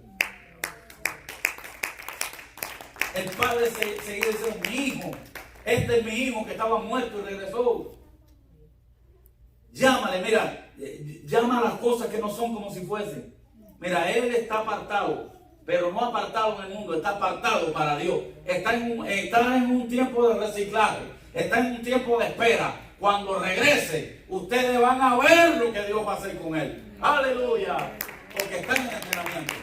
El padre seguía diciendo, mi hijo, este es mi hijo que estaba muerto y regresó. Llámale, mira, llama a las cosas que no son como si fuesen. Mira, él está apartado, pero no apartado en el mundo, está apartado para Dios. Está en un tiempo de reciclaje, está en un tiempo de espera. Cuando regrese, ustedes van a ver lo que Dios va a hacer con él. Aleluya, porque está en entrenamiento.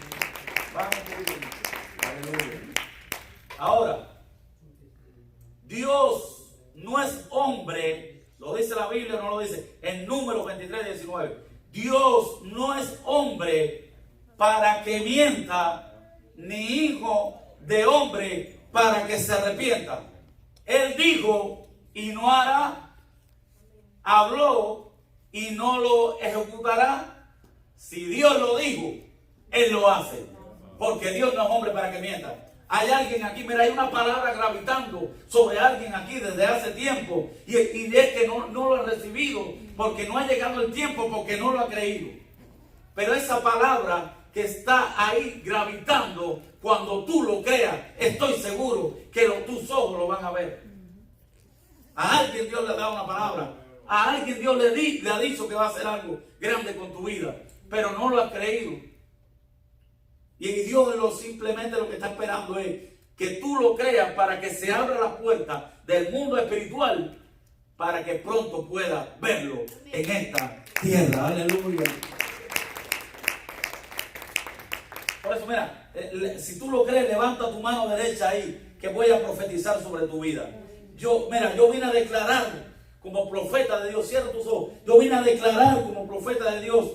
Vamos, aleluya. Ahora, Dios no es hombre, lo dice la Biblia o no lo dice, en Números 23:19. Dios no es hombre para que mienta, ni hijo de hombre para que se arrepienta. Él dijo y no hará, habló y no lo ejecutará. Si Dios lo dijo, Él lo hace, porque Dios no es hombre para que mienta. Hay alguien aquí, mira, hay una palabra gravitando sobre alguien aquí desde hace tiempo y es que no lo ha recibido porque no ha llegado el tiempo, porque no lo ha creído. Pero esa palabra que está ahí gravitando, cuando tú lo creas, estoy seguro que tus ojos lo van a ver. A alguien Dios le ha dado una palabra, a alguien Dios le ha dicho que va a hacer algo grande con tu vida, pero no lo has creído. Y Dios simplemente lo que está esperando es que tú lo creas para que se abra la puerta del mundo espiritual para que pronto puedas verlo en esta tierra. Aleluya. Por eso, mira, si tú lo crees, levanta tu mano derecha ahí, que voy a profetizar sobre tu vida. Yo vine a declarar como profeta de Dios, cierra tus ojos. Yo vine a declarar como profeta de Dios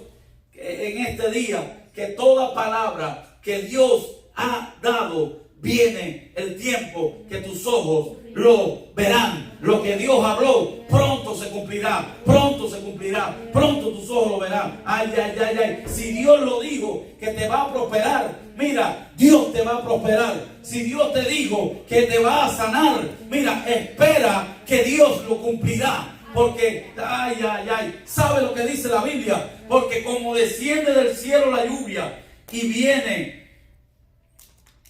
en este día que toda palabra que Dios ha dado, viene el tiempo que tus ojos lo verán. Lo que Dios habló, pronto se cumplirá, pronto se cumplirá, pronto tus ojos lo verán. Ay, ay, ay, ay. Si Dios lo dijo que te va a prosperar, mira, Dios te va a prosperar. Si Dios te dijo que te va a sanar, mira, espera que Dios lo cumplirá. Porque, ay, ay, ay, ¿sabe lo que dice la Biblia? Porque como desciende del cielo la lluvia y viene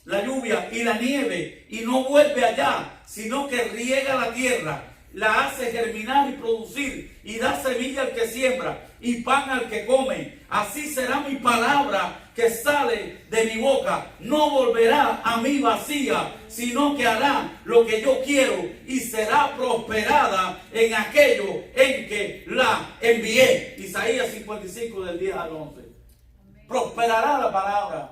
la lluvia y la nieve y no vuelve allá, sino que riega la tierra, la hace germinar y producir y da semilla al que siembra y pan al que come, así será mi palabra que sale de mi boca. No volverá a mí vacía, sino que hará lo que yo quiero y será prosperada en aquello en que la envié. Isaías 55 del 10 al 11. Prosperará la palabra.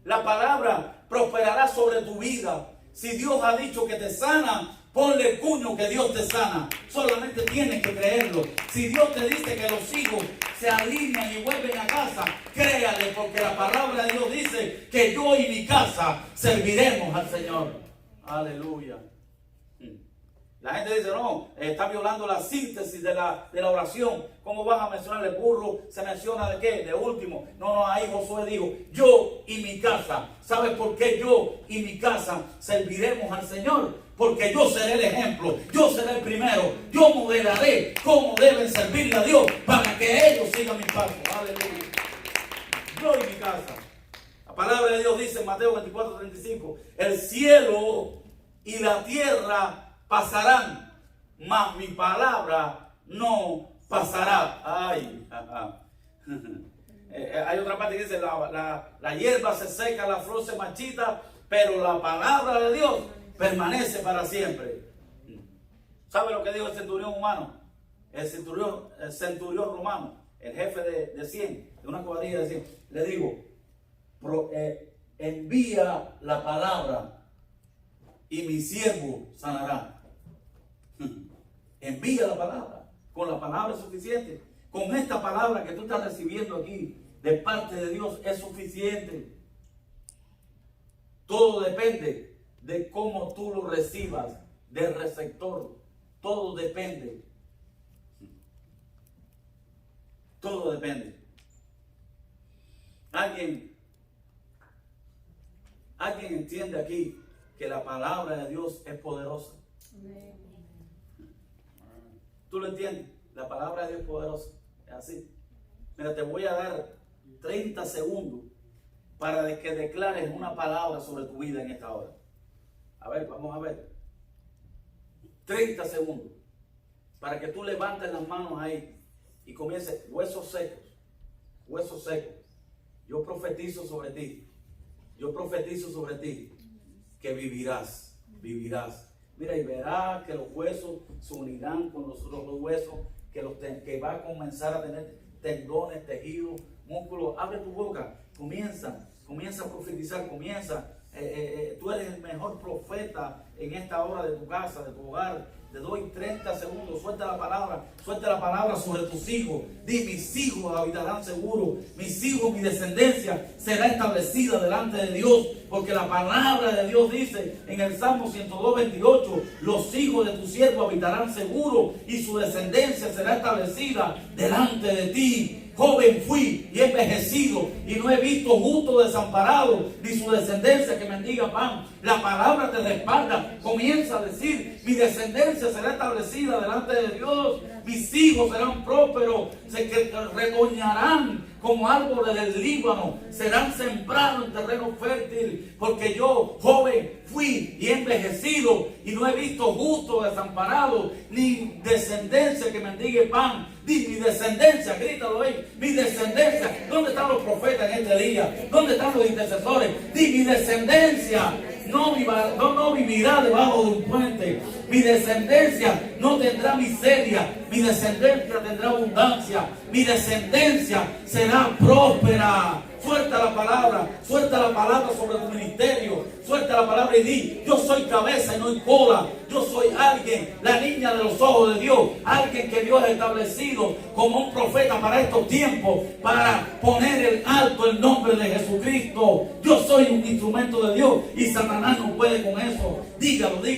La palabra prosperará sobre tu vida. Si Dios ha dicho que te sana, ponle el puño que Dios te sana. Solamente tienes que creerlo. Si Dios te dice que los hijos se alinean y vuelven a casa, créale, porque la palabra de Dios dice que yo y mi casa serviremos al Señor. Aleluya. La gente dice, no, está violando la síntesis de la oración. ¿Cómo vas a mencionar el burro? ¿Se menciona de qué? De último. No, ahí Josué dijo, yo y mi casa. ¿Sabes por qué yo y mi casa serviremos al Señor? Porque yo seré el ejemplo, yo seré el primero. Yo modelaré cómo deben servirle a Dios para que ellos sigan mis pasos. Aleluya. Yo y mi casa. La palabra de Dios dice en Mateo 24:35, el cielo y la tierra pasarán, mas mi palabra no pasará. Ay, hay otra parte que dice, la hierba se seca, la flor se marchita, pero la palabra de Dios permanece para siempre. ¿Sabe lo que dijo el centurión humano? El centurión romano, el jefe de 100, de una cuadrilla de 100. Le digo, envía la palabra y mi siervo sanará. Envía la palabra. Con la palabra es suficiente. Con esta palabra que tú estás recibiendo aquí de parte de Dios es suficiente. Todo depende de cómo tú lo recibas, del receptor. Todo depende. Todo depende. ¿Alguien entiende aquí que la palabra de Dios es poderosa? ¿Tú lo entiendes? La palabra de Dios es poderosa. Es así. Mira, te voy a dar 30 segundos para que declares una palabra sobre tu vida en esta hora. A ver, vamos a ver. 30 segundos para que tú levantes las manos ahí y comiences. Huesos secos, huesos secos. Yo profetizo sobre ti. Yo profetizo sobre ti que vivirás, vivirás. Mira, y verás que los huesos se unirán con los huesos, que va a comenzar a tener tendones, tejidos, músculos. Abre tu boca, comienza a profetizar, tú eres el mejor profeta en esta hora de tu casa, de tu hogar. Te doy 30 segundos, suelta la palabra sobre tus hijos. Di, mis hijos habitarán seguros, mis hijos, mi descendencia será establecida delante de Dios, porque la palabra de Dios dice en el Salmo 102:28, los hijos de tu siervo habitarán seguros y su descendencia será establecida delante de ti. Joven fui y envejecido y no he visto justo desamparado ni su descendencia que mendiga pan. La palabra te respalda. Comienza a decir, mi descendencia será establecida delante de Dios. Mis hijos serán prósperos, se retoñarán como árboles del Líbano, serán sembrados en terreno fértil, porque yo, joven, fui y envejecido y no he visto justo desamparado, ni descendencia que mendigue pan. Di, mi descendencia, grítalo ahí, mi descendencia. ¿Dónde están los profetas en este día? ¿Dónde están los intercesores? Di, mi descendencia no vivirá debajo de un puente. Mi descendencia no tendrá miseria. Mi descendencia tendrá abundancia. Mi descendencia será próspera. Suelta la palabra sobre tu ministerio. Suelta la palabra y di, yo soy cabeza y no cola. Yo soy alguien, la niña de los ojos de Dios. Alguien que Dios ha establecido como un profeta para estos tiempos, para poner en alto el nombre de Jesucristo. Yo soy un instrumento de Dios y Satanás no puede con eso. Dígalo, di.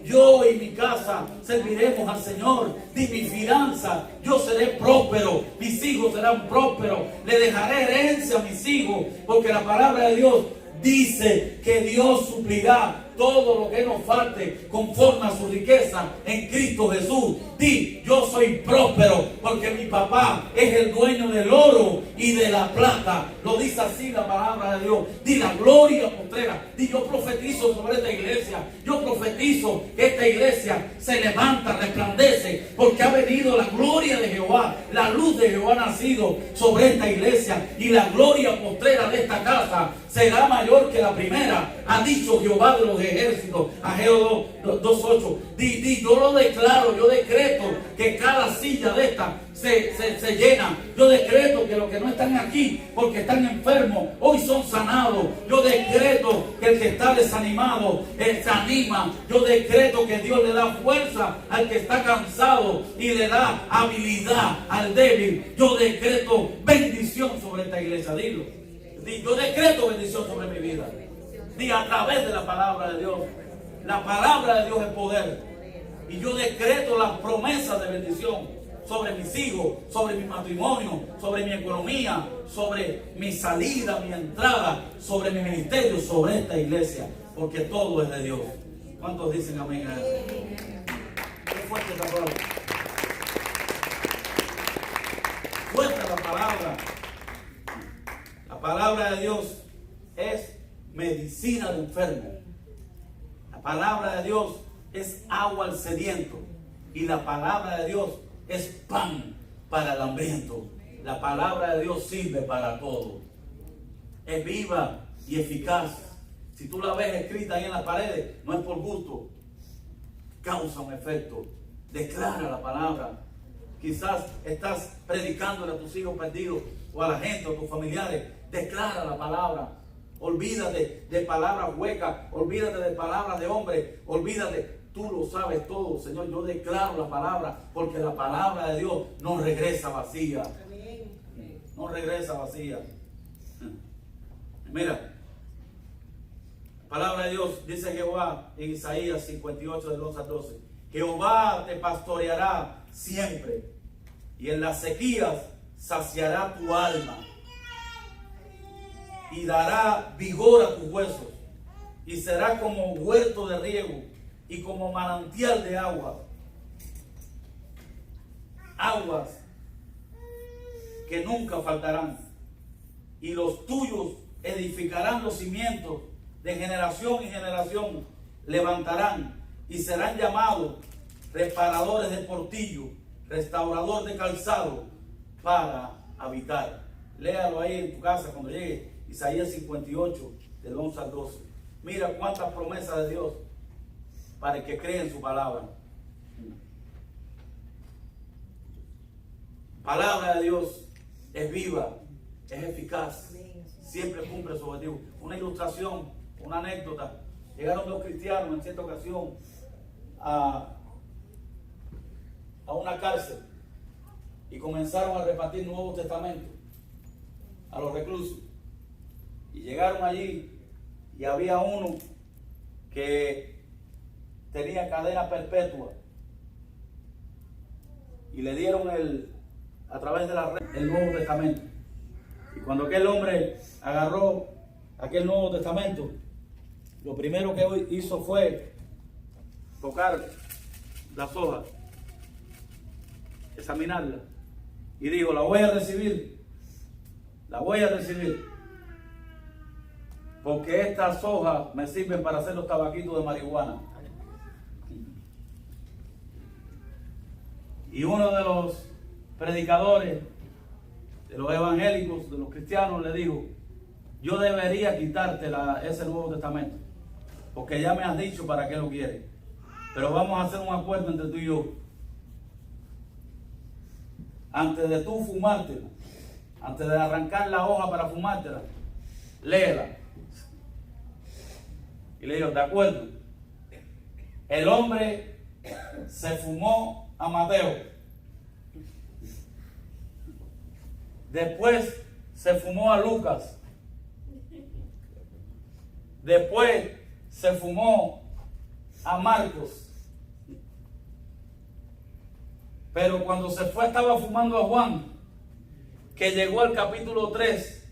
Yo y mi casa serviremos al Señor. Di, mi finanza, yo seré próspero. Mis hijos serán prósperos. Le dejaré herencia a mis hijos, porque la palabra de Dios dice que Dios suplirá todo lo que nos falte conforme a su riqueza en Cristo Jesús. Di, yo soy próspero porque mi papá es el dueño del oro y de la plata. Lo dice así la palabra de Dios. Di, la gloria postrera. Di, yo profetizo sobre esta iglesia. Yo profetizo que esta iglesia se levanta, resplandece, porque ha venido la gloria de Jehová. La luz de Jehová ha nacido sobre esta iglesia, y la gloria postrera de esta casa será mayor que la primera, ha dicho Jehová de los ejércitos. Ageo 2:8. Di, yo lo declaro, yo decreto que cada silla de esta se llena. Yo decreto que los que no están aquí porque están enfermos, hoy son sanados. Yo decreto que el que está desanimado se anima. Yo decreto que Dios le da fuerza al que está cansado y le da habilidad al débil. Yo decreto bendición sobre esta iglesia. Dilo. Di, yo decreto bendición sobre mi vida. Di, a través de la palabra de Dios. La palabra de Dios es poder. Y yo decreto las promesas de bendición sobre mis hijos, sobre mi matrimonio, sobre mi economía, sobre mi salida, mi entrada, sobre mi ministerio, sobre esta iglesia, porque todo es de Dios. ¿Cuántos dicen amén a eso? Qué fuerte esta palabra. Fuerte la palabra. La palabra de Dios es medicina de enfermo. La palabra de Dios es agua al sediento. Y la palabra de Dios es pan para el hambriento. La palabra de Dios sirve para todo. Es viva y eficaz. Si tú la ves escrita ahí en las paredes, no es por gusto. causa un efecto. Declara la palabra. Quizás estás predicándole a tus hijos perdidos o a la gente o a tus familiares. Declara la palabra. Olvídate de palabras huecas. Olvídate de palabras de hombre. Olvídate. Tú lo sabes todo, Señor. Yo declaro la palabra porque la palabra de Dios no regresa vacía. No regresa vacía. Mira, la palabra de Dios dice Jehová en Isaías 58 del 11 al 12. Jehová te pastoreará siempre y en las sequías saciará tu alma y dará vigor a tus huesos y será como huerto de riego y como manantial de agua. Aguas que nunca faltarán, y los tuyos edificarán los cimientos, de generación en generación levantarán y serán llamados reparadores de portillo, restaurador de calzado para habitar. Léalo ahí en tu casa cuando llegue, Isaías 58 del 11 al 12. Mira cuántas promesas de Dios para el que cree en su palabra. Palabra de Dios es viva, es eficaz, siempre cumple su objetivo. Una ilustración, una anécdota. Llegaron dos cristianos en cierta ocasión a una cárcel y comenzaron a repartir Nuevo Testamento a los reclusos. Y llegaron allí y había uno que tenía cadena perpetua y le dieron a través de la red el Nuevo Testamento. Y cuando aquel hombre agarró aquel Nuevo Testamento, lo primero que hizo fue tocar las hojas, examinarlas, y dijo: la voy a recibir, porque estas hojas me sirven para hacer los tabaquitos de marihuana. Y uno de los predicadores, de los evangélicos, de los cristianos, le dijo: yo debería quitarte ese Nuevo Testamento, porque ya me has dicho para qué lo quieres, pero vamos a hacer un acuerdo entre tú y yo. Antes de tú fumártela, antes de arrancar la hoja para fumártela, léela. Y le dijo: de acuerdo. El hombre se fumó a Mateo, después se fumó a Lucas, después se fumó a Marcos, pero cuando se fue estaba fumando a Juan, que llegó al capítulo 3,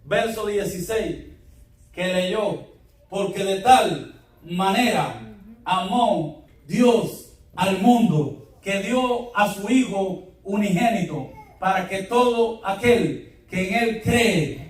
verso 16, que leyó: porque de tal manera amó Dios al mundo, que dio a su Hijo unigénito, para que todo aquel que en Él cree